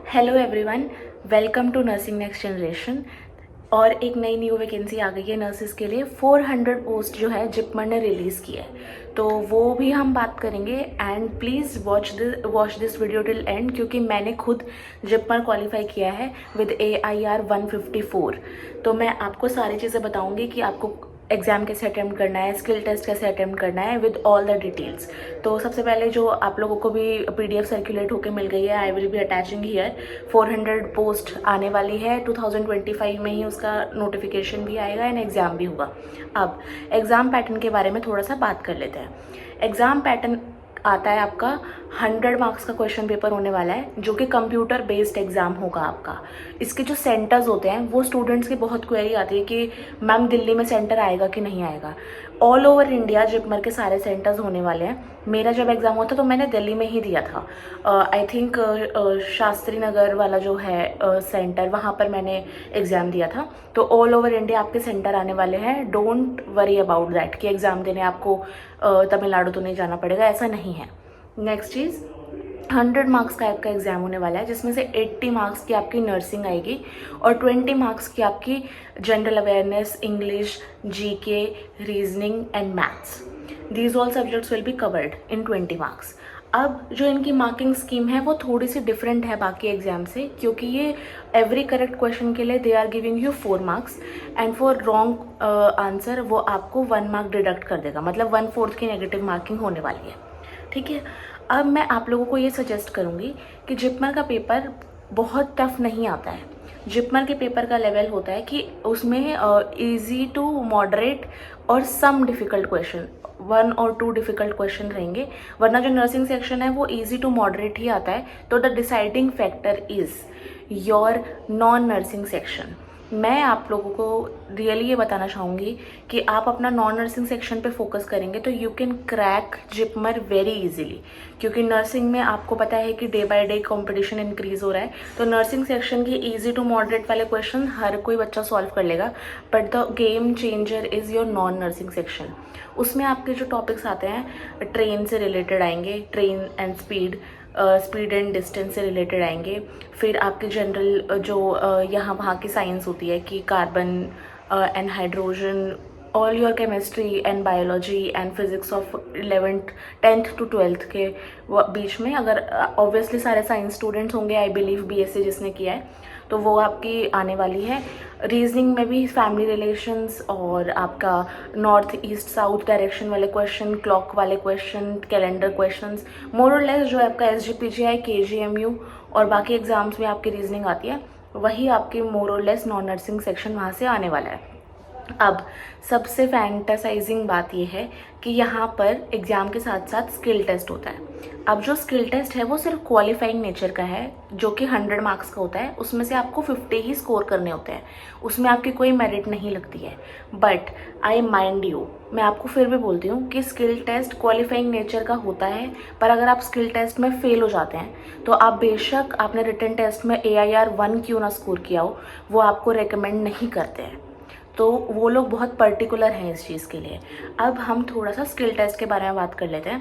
Hello everyone, welcome to nursing next generation. और एक नई न्यू वैकेंसी आ गई है नर्सेज के लिए। 400 पोस्ट जो है जिपमर ने रिलीज़ की है, तो वो भी हम बात करेंगे। And please watch this video till and, क्योंकि मैंने खुद जिपमर क्वालिफाई किया है विद AIR 154। तो मैं आपको सारी चीज़ें बताऊंगी कि आपको एग्ज़ाम कैसे अटेम्प्ट करना है, स्किल टेस्ट कैसे अटेम्प्ट करना है, विद ऑल द डिटेल्स। तो सबसे पहले जो आप लोगों को भी PDF सर्कुलेट होकर मिल गई है, I will be attaching here. 400 post आने वाली है 2025 में ही, उसका नोटिफिकेशन भी आएगा एंड एग्ज़ाम भी होगा। अब एग्ज़ाम पैटर्न के बारे में थोड़ा सा बात कर लेते हैं। एग्ज़ाम पैटर्न आता है आपका 100 मार्क्स का क्वेश्चन पेपर होने वाला है, जो कि कंप्यूटर बेस्ड एग्जाम होगा आपका। इसके जो सेंटर्स होते हैं वो स्टूडेंट्स की बहुत क्वेरी आती है कि मैम दिल्ली में सेंटर आएगा कि नहीं आएगा। ऑल ओवर इंडिया जिपमर के सारे सेंटर्स होने वाले हैं। मेरा जब एग्ज़ाम हुआ था तो मैंने दिल्ली में ही दिया था। आई थिंक शास्त्री नगर वाला जो है सेंटर, वहाँ पर मैंने एग्ज़ाम दिया था। तो ऑल ओवर इंडिया आपके सेंटर आने वाले हैं। डोंट वरी अबाउट दैट कि एग्ज़ाम देने आपको तमिलनाडु तो नहीं जाना पड़ेगा, ऐसा नहीं है। नेक्स्ट चीज़, 100 मार्क्स का आपका एग्ज़ाम होने वाला है, जिसमें से 80 मार्क्स की आपकी नर्सिंग आएगी और 20 मार्क्स की आपकी general awareness, English, GK, reasoning and maths. These all subjects will be covered in 20 marks. अब जो इनकी मार्किंग स्कीम है वो थोड़ी सी डिफरेंट है बाकी एग्जाम से, क्योंकि ये एवरी करेक्ट क्वेश्चन के लिए they are giving you 4 marks and for wrong answer वो आपको 1 मार्क डिडक्ट कर देगा, मतलब 1/4 की नेगेटिव मार्किंग होने वाली है। ठीक है। अब मैं आप लोगों को ये सजेस्ट करूँगी कि जिपमर का पेपर बहुत टफ नहीं आता है। जिपमर के पेपर का लेवल होता है कि उसमें इजी टू मॉडरेट और सम डिफ़िकल्ट क्वेश्चन, 1 और 2 डिफ़िकल्ट क्वेश्चन रहेंगे, वरना जो नर्सिंग सेक्शन है वो इजी टू मॉडरेट ही आता है। तो the deciding factor is your non nursing section. मैं आप लोगों को रियली ये बताना चाहूँगी कि आप अपना नॉन नर्सिंग सेक्शन पे फोकस करेंगे तो you can crack JIPMER very easily, क्योंकि नर्सिंग में आपको पता है कि day by day competition increase हो रहा है। तो नर्सिंग सेक्शन के इजी टू मॉडरेट वाले क्वेश्चन हर कोई बच्चा सॉल्व कर लेगा, but the game changer is your non nursing section. उसमें आपके जो टॉपिक्स आते हैं ट्रेन से रिलेटेड आएंगे, train and speed and distance से रिलेटेड आएंगे। फिर आपके जनरल जो यहाँ वहाँ की साइंस होती है कि carbon and hydrogen, all your chemistry and biology and physics of 11th 10th to 12th के बीच में, अगर ऑब्वियसली सारे साइंस स्टूडेंट्स होंगे, आई बिलीव BSc जिसने किया है, तो वो आपकी आने वाली है। रीजनिंग में भी फैमिली रिलेशंस और आपका नॉर्थ ईस्ट साउथ डायरेक्शन वाले क्वेश्चन, क्लॉक वाले क्वेश्चन, कैलेंडर क्वेश्चंस, मोर और लेस जो आपका SGPGI, KGMU और बाकी एग्जाम्स में आपकी रीजनिंग आती है, वही आपकी मोर और लेस नॉन नर्सिंग सेक्शन वहाँ से आने वाला है। अब सबसे फैंटासाइजिंग बात यह है कि यहाँ पर एग्ज़ाम के साथ साथ स्किल टेस्ट होता है। अब जो स्किल टेस्ट है वो सिर्फ क्वालिफाइंग नेचर का है, जो कि 100 मार्क्स का होता है। उसमें से आपको 50 ही स्कोर करने होते हैं, उसमें आपकी कोई मेरिट नहीं लगती है। बट आई माइंड यू, मैं आपको फिर भी बोलती हूँ कि स्किल टेस्ट क्वालिफाइंग नेचर का होता है, पर अगर आप स्किल टेस्ट में फेल हो जाते हैं तो आप बेशक आपने रिटन टेस्ट में AIR 1 क्यों ना स्कोर किया हो, वो आपको रिकमेंड नहीं करते हैं। तो वो लोग बहुत पर्टिकुलर हैं इस चीज़ के लिए। अब हम थोड़ा सा स्किल टेस्ट के बारे में बात कर लेते हैं।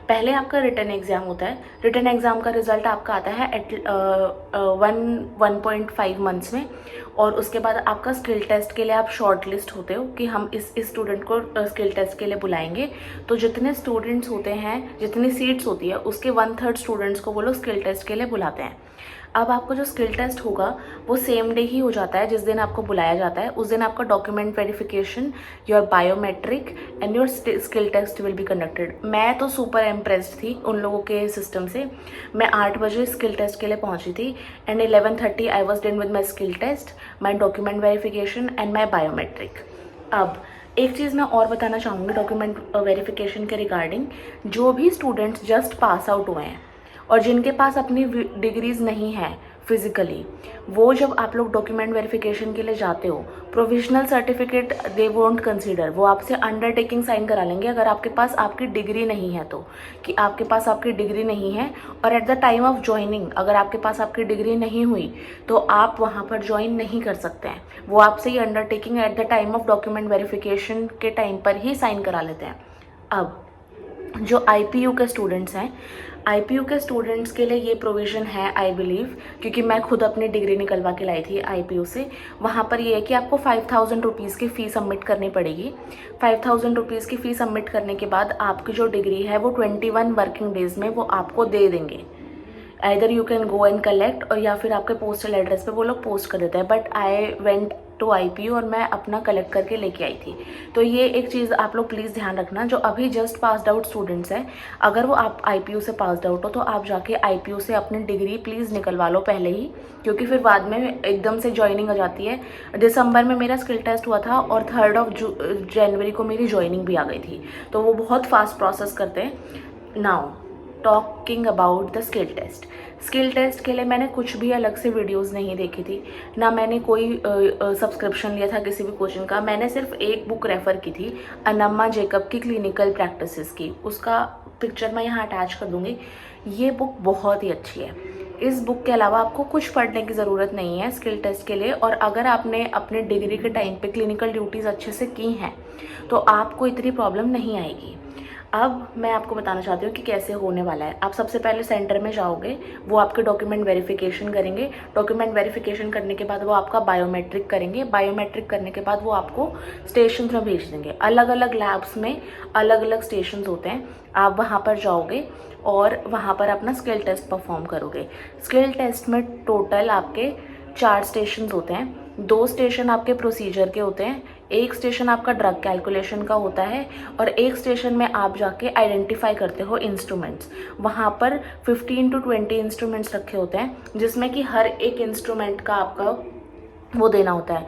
पहले आपका रिटन एग्ज़ाम होता है। रिटन एग्ज़ाम का रिजल्ट आपका आता है एट 1.5 मंथ्स में, और उसके बाद आपका स्किल टेस्ट के लिए आप शॉर्ट लिस्ट होते हो कि हम इस स्टूडेंट को स्किल टेस्ट के लिए बुलाएंगे। तो जितने स्टूडेंट्स होते हैं, जितनी सीट्स होती है, उसके 1/3 स्टूडेंट्स को वो लोग स्किल टेस्ट के लिए बुलाते हैं। अब आपको जो स्किल टेस्ट होगा वो सेम डे ही हो जाता है, जिस दिन आपको बुलाया जाता है उस दिन आपका document verification, your biometric and your skill test will be conducted. मैं तो सुपर इम्प्रेस्ड थी उन लोगों के सिस्टम से। मैं 8 बजे स्किल टेस्ट के लिए पहुंची थी and 11:30 I was done with my skill test, my document verification and my biometric. अब एक चीज़ मैं और बताना चाहूँगी डॉक्यूमेंट वेरिफिकेशन के रिगार्डिंग। जो भी स्टूडेंट्स जस्ट पास आउट हुए हैं और जिनके पास अपनी डिग्रीज नहीं है फिजिकली, वो जब आप लोग डॉक्यूमेंट वेरिफिकेशन के लिए जाते हो, provisional certificate they won't consider, वो आपसे अंडरटेकिंग साइन करा लेंगे अगर आपके पास आपकी डिग्री नहीं है तो, कि आपके पास आपकी डिग्री नहीं है। और at the time of joining अगर आपके पास आपकी डिग्री नहीं हुई तो आप वहाँ पर ज्वाइन नहीं कर सकते हैं। वो आपसे ये undertaking at the time of document verification के टाइम पर ही साइन करा लेते हैं। अब जो आईपीयू के स्टूडेंट्स हैं, आईपीयू के स्टूडेंट्स के लिए ये प्रोविज़न है आई बिलीव, क्योंकि मैं खुद अपनी डिग्री निकलवा के लाई थी आईपीयू से। वहाँ पर ये है कि आपको 5000 रुपीज़ की फ़ी सबमिट करनी पड़ेगी। 5000 रुपीज़ की फ़ी सबमिट करने के बाद आपकी जो डिग्री है वो 21 वर्किंग डेज़ में वो आपको दे देंगे। Either you can go and collect, और या फिर आपके पोस्टल एड्रेस पे वो लोग पोस्ट कर देते हैं। But I went to IPU और मैं अपना कलेक्ट करके लेके आई थी। तो ये एक चीज़ आप लोग प्लीज़ ध्यान रखना, जो अभी जस्ट पास्ड आउट स्टूडेंट्स हैं, अगर वो आप आईपीयू से पास्ड आउट हो तो आप जाके आईपीयू से अपनी डिग्री प्लीज़ निकलवा लो पहले ही, क्योंकि फिर बाद में एकदम से ज्वाइनिंग आ जाती है। दिसंबर में मेरा स्किल टेस्ट हुआ था और 3 जनवरी को मेरी ज्वाइनिंग भी आ गई थी। तो वो बहुत फास्ट प्रोसेस करते हैं। Now talking about the skill test के लिए मैंने कुछ भी अलग से वीडियोस नहीं देखी थी, ना मैंने कोई सब्सक्रिप्शन लिया था किसी भी कोचिंग का। मैंने सिर्फ एक बुक रेफ़र की थी, अनम्मा जेकब की क्लिनिकल प्रैक्टिसेस की। उसका पिक्चर मैं यहाँ अटैच कर दूँगी। ये बुक बहुत ही अच्छी है। इस बुक के अलावा आपको कुछ पढ़ने की ज़रूरत नहीं है स्किल टेस्ट के लिए। और अगर आपने अपने डिग्री के टाइम पे क्लिनिकल ड्यूटीज़ अच्छे से की हैं तो आपको इतनी प्रॉब्लम नहीं आएगी। अब मैं आपको बताना चाहती हूँ कि कैसे होने वाला है। आप सबसे पहले सेंटर में जाओगे, वो आपके डॉक्यूमेंट वेरिफिकेशन करेंगे। डॉक्यूमेंट वेरिफिकेशन करने के बाद वो आपका बायोमेट्रिक करेंगे। बायोमेट्रिक करने के बाद वो आपको स्टेशन में भेज देंगे। अलग अलग लैब्स में अलग अलग स्टेशन होते हैं। आप वहाँ पर जाओगे और वहाँ पर अपना स्किल टेस्ट परफॉर्म करोगे। स्किल टेस्ट में टोटल आपके 4 स्टेशन होते हैं। 2 स्टेशन आपके प्रोसीजर के होते हैं, एक स्टेशन आपका ड्रग कैलकुलेशन का होता है, और एक स्टेशन में आप जाके आइडेंटिफाई करते हो इंस्ट्रूमेंट्स। वहाँ पर 15 to 20 इंस्ट्रूमेंट्स रखे होते हैं, जिसमें कि हर एक इंस्ट्रूमेंट का आपका वो देना होता है,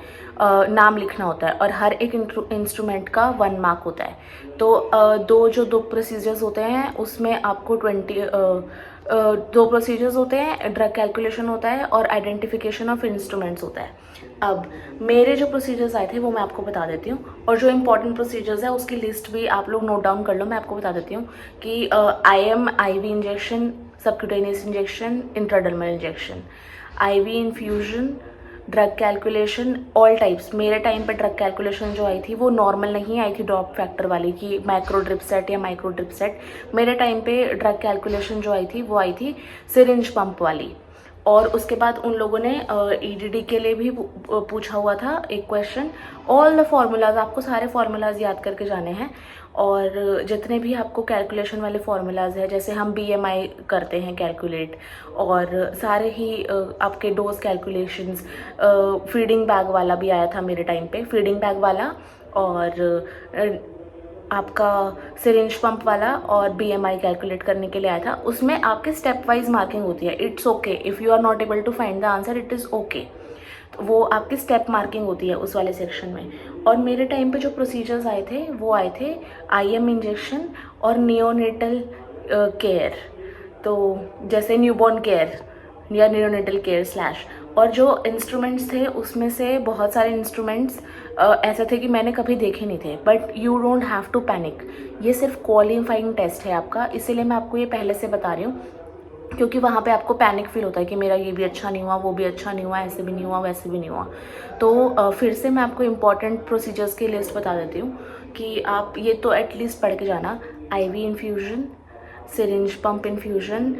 नाम लिखना होता है, और हर एक इंस्ट्रूमेंट का 1 मार्क होता है। तो दो प्रोसीजर्स होते हैं, उसमें आपको 2 प्रोसीजर्स होते हैं, ड्रग कैलकुलेशन होता है और आइडेंटिफिकेशन ऑफ इंस्ट्रूमेंट्स होता है। अब मेरे जो प्रोसीजर्स आए थे वो मैं आपको बता देती हूँ, और जो इंपॉर्टेंट प्रोसीजर्स है उसकी लिस्ट भी आप लोग नोट डाउन कर लो। मैं आपको बता देती हूँ कि IV injection, subcutaneous injection, intradermal injection, IV infusion, drug calculation, all types. मेरे टाइम पे ड्रग कैलकुलेशन जो आई थी वो नॉर्मल नहीं आई थी ड्रॉप फैक्टर वाली की मैक्रो ड्रिप सेट या माइक्रो ड्रिप सेट। मेरे टाइम पे ड्रग कैलकुलेशन जो आई थी वो आई थी सिरिंज पंप वाली। और उसके बाद उन लोगों ने EDD के लिए भी पूछा हुआ था एक क्वेश्चन। ऑल द फार्मूलाज, आपको सारे फार्मूलाज याद करके जाने हैं, और जितने भी आपको कैलकुलेशन वाले फार्मूलाज हैं, जैसे हम BMI करते हैं कैलकुलेट, और सारे ही आपके डोज कैलकुलेशंस, फीडिंग बैग वाला भी आया था मेरे टाइम पे, फीडिंग बैग वाला, और आपका सिरिंज पंप वाला, और BMI कैलकुलेट करने के लिए आया था। उसमें आपके स्टेप वाइज मार्किंग होती है। It's okay if you are not able to find the answer, it is okay. तो वो आपकी स्टेप मार्किंग होती है उस वाले सेक्शन में। और मेरे टाइम पे जो प्रोसीजर्स आए थे वो आए थे IM इंजेक्शन और नियोनेटल केयर, तो जैसे न्यूबॉर्न केयर या नियोनेटल केयर स्लैश। और जो इंस्ट्रूमेंट्स थे उसमें से बहुत सारे इंस्ट्रूमेंट्स ऐसे थे कि मैंने कभी देखे नहीं थे। But you don't have to panic, ये सिर्फ क्वालिफाइंग टेस्ट है आपका, इसीलिए मैं आपको ये पहले से बता रही हूँ, क्योंकि वहाँ पे आपको पैनिक फील होता है कि मेरा ये भी अच्छा नहीं हुआ, वो भी अच्छा नहीं हुआ, ऐसे भी नहीं हुआ, वैसे भी नहीं हुआ। तो फिर से मैं आपको इम्पॉर्टेंट प्रोसीजर्स की लिस्ट बता देती हूँ कि आप ये तो एटलीस्ट पढ़ के जाना। IV infusion, syringe pump infusion,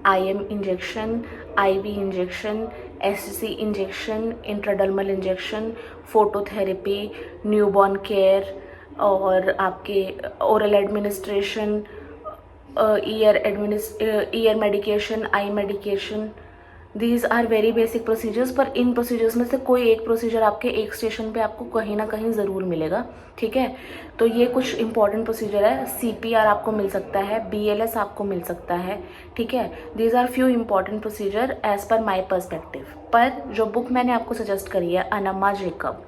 IM injection, IV injection, SC injection, intradermal injection, phototherapy, newborn care, और आपके oral administration, ear medication, eye medication. These are very basic procedures, पर इन प्रोसीजर्स में से कोई एक प्रोसीजर आपके एक स्टेशन पे आपको कहीं ना कहीं ज़रूर मिलेगा, ठीक है। तो ये कुछ इंपॉर्टेंट प्रोसीजर है। CPR आपको मिल सकता है, BLS आपको मिल सकता है, ठीक है। These are few important procedure as per my perspective. पर जो बुक मैंने आपको सजेस्ट करी है अनम्मा जेकब,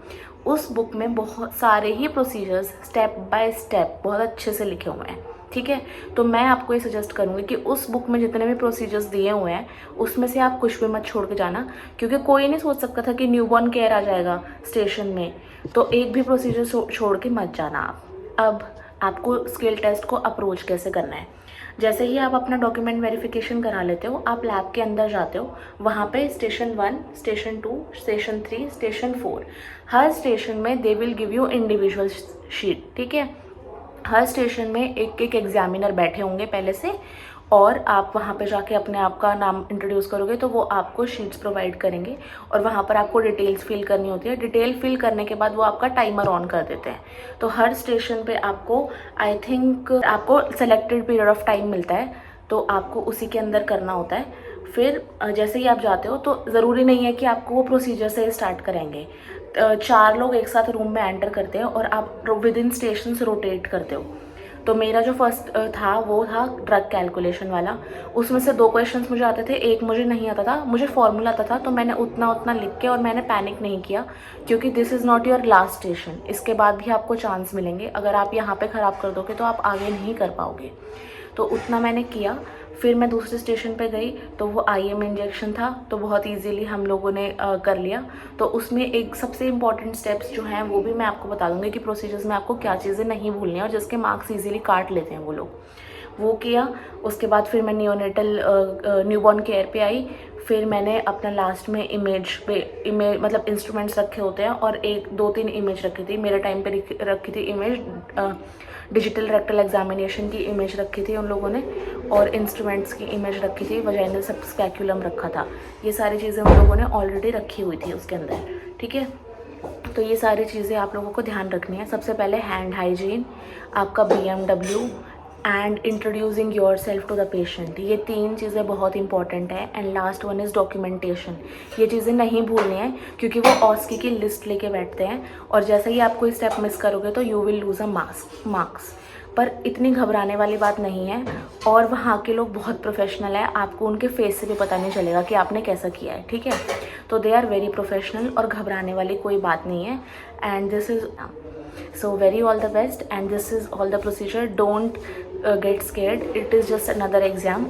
उस बुक में बहुत सारे ही प्रोसीजर्स स्टेप बाय स्टेप बहुत अच्छे से लिखे हुए हैं, ठीक है। तो मैं आपको ये सजेस्ट करूँगी कि उस बुक में जितने भी प्रोसीजर्स दिए हुए हैं उसमें से आप कुछ भी मत छोड़ के जाना, क्योंकि कोई नहीं सोच सकता था कि न्यूबॉर्न केयर आ जाएगा स्टेशन में, तो एक भी प्रोसीजर छोड़ के मत जाना आप। अब आपको स्किल टेस्ट को अप्रोच कैसे करना है। जैसे ही आप अपना डॉक्यूमेंट वेरिफिकेशन करा लेते हो, आप लैब के अंदर जाते हो, वहाँ पे स्टेशन 1, स्टेशन 2, स्टेशन 3, स्टेशन 4, हर स्टेशन में they will give you individual sheet, ठीक है। हर स्टेशन में एक एक एग्जामिनर बैठे होंगे पहले से, और आप वहाँ पे जाके अपने आप का नाम इंट्रोड्यूस करोगे तो वो आपको शीट्स प्रोवाइड करेंगे और वहाँ पर आपको डिटेल्स फिल करनी होती है। डिटेल फिल करने के बाद वो आपका टाइमर ऑन कर देते हैं। तो हर स्टेशन पे आपको आई थिंक आपको सेलेक्टेड पीरियड ऑफ टाइम मिलता है, तो आपको उसी के अंदर करना होता है। फिर जैसे ही आप जाते हो तो ज़रूरी नहीं है कि आपको वो प्रोसीजर से स्टार्ट करेंगे। 4 लोग एक साथ रूम में एंटर करते हैं और आप विद इन स्टेशन रोटेट करते हो। तो मेरा जो फर्स्ट था वो था ड्रग कैलकुलेशन वाला। उसमें से 2 क्वेश्चंस मुझे आते थे, एक मुझे नहीं आता था। मुझे फॉर्मूला आता था तो मैंने उतना लिख के, और मैंने पैनिक नहीं किया क्योंकि this is not your last station. इसके बाद भी आपको चांस मिलेंगे। अगर आप यहाँ पे ख़राब कर दोगे तो आप आगे नहीं कर पाओगे। तो उतना मैंने किया। फिर मैं दूसरे स्टेशन पे गई तो वो IM इंजेक्शन था, तो बहुत इजीली हम लोगों ने कर लिया। तो उसमें एक सबसे इम्पॉर्टेंट स्टेप्स जो हैं वो भी मैं आपको बता दूंगी कि प्रोसीजर्स में आपको क्या चीज़ें नहीं भूलनी है और जिसके मार्क्स इजीली काट लेते हैं वो लोग। वो किया। उसके बाद फिर मैं न्यूबॉर्न केयर पे आई। फिर मैंने अपना लास्ट में इमेज मतलब इंस्ट्रूमेंट्स रखे होते हैं और 1-2-3 इमेज रखी थी। मेरे टाइम पे रखी थी इमेज डिजिटल रेक्टल एग्जामिनेशन की इमेज रखी थी उन लोगों ने, और इंस्ट्रूमेंट्स की इमेज रखी थी, वजाइनल स्पैक्यूलम रखा था। ये सारी चीज़ें उन लोगों ने ऑलरेडी रखी हुई थी उसके अंदर, ठीक है। तो ये सारी चीज़ें आप लोगों को ध्यान रखनी है। सबसे पहले हैंड हाइजीन, आपका BMW and introducing yourself to the patient, ये 3 चीज़ें बहुत इंपॉर्टेंट है। And last one is documentation. ये चीज़ें नहीं भूलनी है क्योंकि वो ऑस्की की लिस्ट लेके बैठते हैं और जैसे ही आप कोई स्टेप मिस करोगे तो you will lose a marks. पर इतनी घबराने वाली बात नहीं है, और वहाँ के लोग बहुत प्रोफेशनल है। आपको उनके फेस से भी पता नहीं चलेगा कि आपने कैसा किया है, ठीक है। तो दे आर वेरी प्रोफेशनल और घबराने वाली कोई बात नहीं है। And this is so very all the best, and this is all the procedure. Don't get scared, it is just another exam.